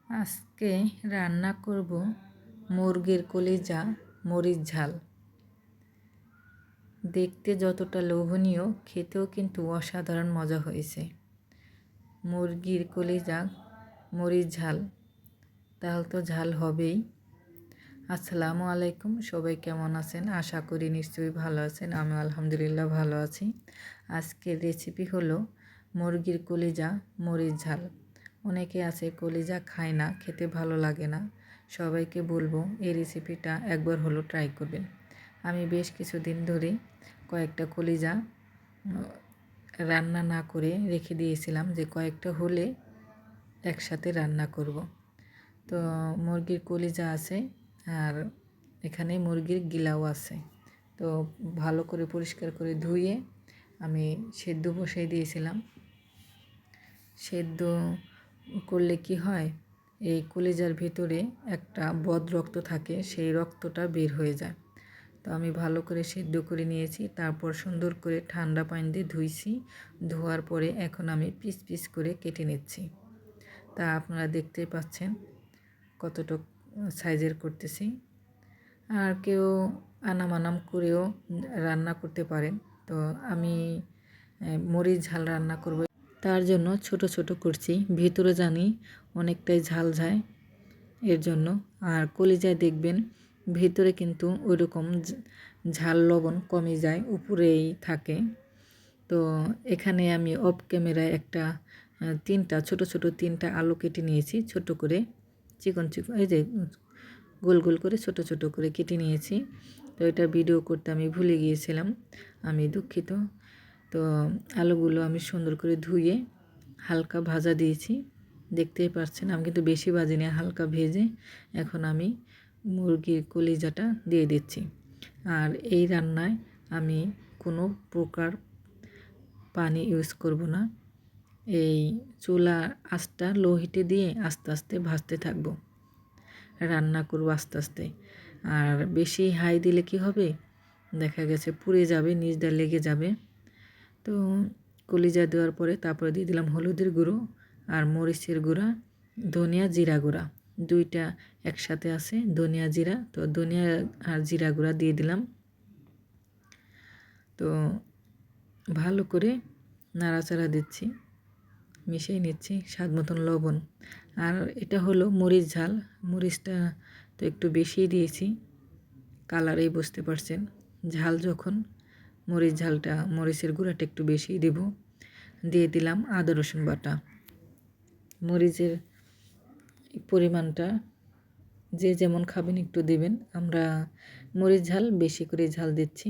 আজকে রান্না করব মুরগির কলিজা মরিচ ঝাল। দেখতে যতটা লোভনীয়, খেতেও কিন্তু অসাধারণ মজা হয়েছে। মুরগির কলিজা মরিচ ঝাল, তাহলে তো ঝাল হবেই। আসসালামু আলাইকুম, সবাই কেমন আছেন? আশা করি নিশ্চয়ই ভালো আছেন। আমি আলহামদুলিল্লাহ ভালো আছি। আজকের রেসিপি হলো মুরগির কলিজা মরিচ ঝাল। অনেকে আছে কলিজা খায় না, খেতে ভালো লাগে না। সবাইকে বলবো এই রেসিপিটা একবার হলো ট্রাই করবেন। আমি বেশ কিছুদিন ধরে কয়েকটা কলিজা রান্না না করে রেখে দিয়েছিলাম, যে কয়েকটা হলে একসাথে রান্না করব। তো মুরগির কলিজা আছে, আর এখানে মুরগির গিলাও আছে। তো ভালো করে পরিষ্কার করে ধুয়ে আমি সেদ্ধ বসিয়ে দিয়েছিলাম। সেদ্ধ করলে কি হয়, এই কলিজার ভিতরে একটা বদ রক্ত থাকে, সেই রক্তটা বের হয়ে যায়। তো আমি ভালো করে সেদ্ধ করে নিয়েছি, তারপর সুন্দর করে ঠান্ডা পানি দিয়ে ধুইছি। ধোয়ার পরে এখন আমি পিস পিস করে কেটে নিচ্ছি। তা আপনারা দেখতেই পাচ্ছেন কতটুক সাইজের করতেছি। আর কেউ আনাম করেও রান্না করতে পারেন। তো আমি মরিচ ঝাল রান্না করব, তার জন্য ছোট ছোট করছি। ভিতরে জানি অনেকটাই ঝাল যায় এর জন্য। আর কলিজায় দেখবেন ভিতরে কিন্তু ওইরকম ঝাল লবণ কমে যায়, উপরেই থাকে। তো এখানে আমি অফ ক্যামেরায় একটা ছোট ছোট তিনটা আলু কেটে নিয়েছি, ছোট করে চিকন চিকন, এই যে গোল গোল করে ছোট ছোট করে কেটে নিয়েছি। তো এটা ভিডিও করতে আমি ভুলে গিয়েছিলাম, আমি দুঃখিত। তো আলুগুলো আমি সুন্দর করে ধুয়ে হালকা ভাজা দিয়েছি, দেখতেই পাচ্ছেন। আমি কিন্তু বেশি ভাজিনি, হালকা ভেজে এখন আমি মুরগির কলিজাটা দিয়ে দিচ্ছি। আর এই রান্নায় আমি কোনো প্রকার পানি ইউজ করব না। এই চুলা আঁচটা লো হিটে দিয়ে আস্তে আস্তে ভাজতে থাকবো, রান্না করব আস্তে আস্তে। আর বেশি হাই দিলে কি হবে, দেখা গেছে পুড়ে যাবে, নিচটা লেগে যাবে। তো কলিজা দেওয়ার পরে তারপরে দিয়ে দিলাম হলুদের গুঁড়ো আর মরিচের গুঁড়া, ধনিয়া জিরা গুঁড়া, দুইটা একসাথে আছে, ধনিয়া জিরা। তো ধনিয়া আর জিরা গুঁড়া দিয়ে দিলাম। তো ভালো করে নাড়াচাড়া দিচ্ছি, মিশিয়ে নিচ্ছি। স্বাদ মতন লবণ। আর এটা হলো মরিচ ঝাল, মরিচটা তো একটু বেশিই দিয়েছি, কালারেই বুঝতে পারছেন। ঝাল যখন, মরিচের গুঁড়াটা একটু বেশিই দেব। দিয়ে দিলাম আদা রসুন বাটা। মরিচের পরিমাণটা যে যেমন খাবেন একটু দেবেন। আমরা মরিচ ঝাল বেশি করে ঝাল দিচ্ছি।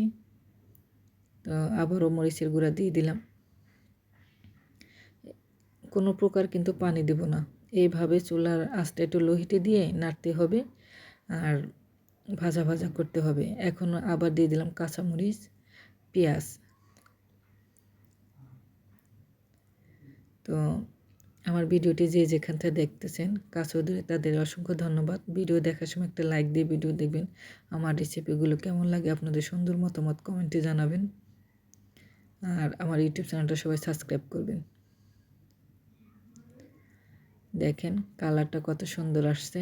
তো আবারও মরিচের গুঁড়া দিয়ে দিলাম। কোনো প্রকার কিন্তু পানি দেব না, এইভাবে চুলার আঁচটা একটু লো হিটে দিয়ে নাড়তে হবে আর ভাজা ভাজা করতে হবে। এখন আবার দিয়ে দিলাম কাঁচামরিচ, পেঁয়াজ। তো আমার ভিডিওটি যে যেখান থেকে দেখতেছেন কাছে ধরে তাদের অসংখ্য ধন্যবাদ। ভিডিও দেখার সময় একটা লাইক দিয়ে ভিডিও দেখবেন। আমার রেসিপিগুলো কেমন লাগে আপনাদের সুন্দর মতামত কমেন্টে জানাবেন। আর আমার ইউটিউব চ্যানেলটা সবাই সাবস্ক্রাইব করবেন। দেখেন কালারটা কত সুন্দর আসছে,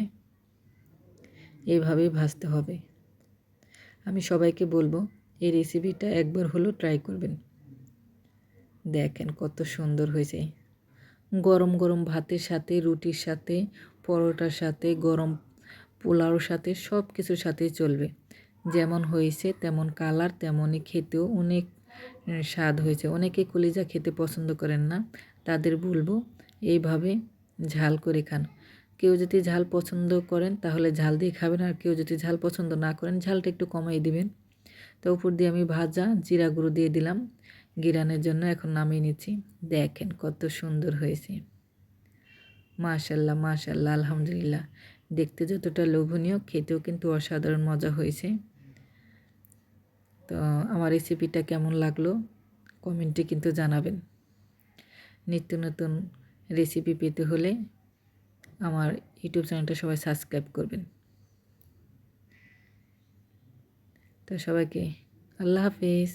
এইভাবেই ভাজতে হবে। আমি সবাইকে বলবো এই রেসিপিটা একবার হলেও ট্রাই করবেন। দেখেন কত সুন্দর হয়েছে। গরম গরম ভাতের সাথে, রুটির সাথে, পরোটার সাথে, গরম পোলাওর সাথে, সব কিছুর সাথেই চলবে। যেমন হয়েছে তেমন কালার, তেমনই খেতেও অনেক স্বাদ হয়েছে। অনেকে কলিজা খেতে পছন্দ করেন না, তাদের বলবো এইভাবে ঝাল করে খান। কেউ যদি ঝাল পছন্দ করেন তাহলে ঝাল দিয়ে খাবেন, আর কেউ যদি ঝাল পছন্দ না করেন ঝালটা একটু কমাই দিবেন। তো উপর দিয়ে আমি ভাজা জিরা গুঁড়ো দিয়ে দিলাম গিরানের জন্য। এখন নামিয়ে নিচ্ছি। দেখেন কত সুন্দর হয়েছে, মাশাল্লাহ মাশাল্লাহ, আলহামদুলিল্লাহ। দেখতে যতটা লোভনীয়, খেতেও কিন্তু অসাধারণ মজা হয়েছে। তো আমার রেসিপিটা কেমন লাগলো কমেন্টে কিন্তু জানাবেন। নিত্য নতুন রেসিপি পেতে হলে আমার ইউটিউব চ্যানেলটা সবাই সাবস্ক্রাইব করবেন। তো সবাইকে আল্লাহ হাফেজ।